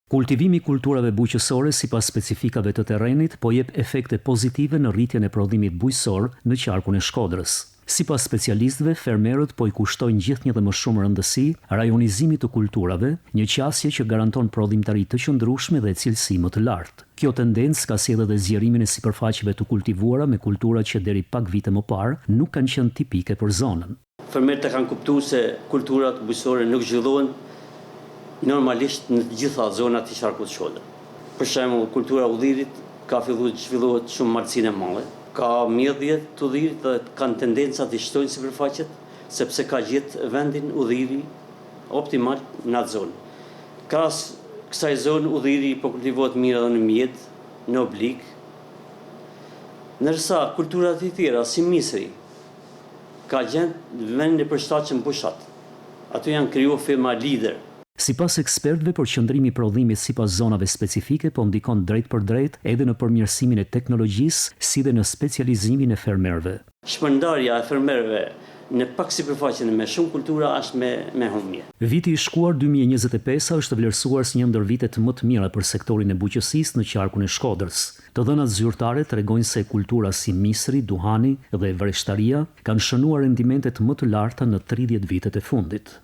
Kultivimi I kulturave bujqësore sipas specifikave të terrenit po jep efekte pozitive në rritjen e prodhimit bujqësor në qarkun e Shkodrës. Sipas specialistëve, fermerët po I kushtojnë gjithnjë dhe më shumë rëndësi rajonizimit të kulturave, një qasje që garanton prodhimtari të qëndrueshme dhe cilësi më të lartë. Kjo tendencë ka sjellë edhe zgjerimin e sipërfaqeve të kultivuara me kultura që deri pak vite më parë nuk kanë qenë tipike për zonën. Fermerët kanë kuptuar se kulturat bujqësore nuk zhvillohen normalisht në të gjitha zonat të qarkut të Shkodrës. Për shembull, kultura udhirit ka filluar të zhvillohet shumë marrësinë e madhe. Ka mjedhje të udhirit dhe kanë tendenca të shtojnë sipërfaqet sepse ka gjetë vendin udhiri optimal në atë zonë. Krahas kësaj zonë udhiri po kultivohet mirë edhe në mjet, në oblik. Ndërsa kulturat e tjera si misri ka gjetë vendin e përshtatshëm pushat. Ato janë krijuar firma lider. Sipas ekspertëve, përqendrimi I prodhimit sipas zonave specifike po ndikon drejt për drejt edhe në përmirësimin e teknologjisë, si dhe në specializimin e fermerëve. Shpërndarja e fermerëve në pak sipërfaqe me shumë kultura është me humje. Viti I shkuar 2025 është vlerësuar si një ndër vitet më të mira për sektorin e bujqësisë në qarkun e Shkodrës. Të dhënat zyrtare tregojnë se kultura si misri, duhani dhe vreshtaria kanë shënuar rendimentet më të larta në 30 vitet e fundit.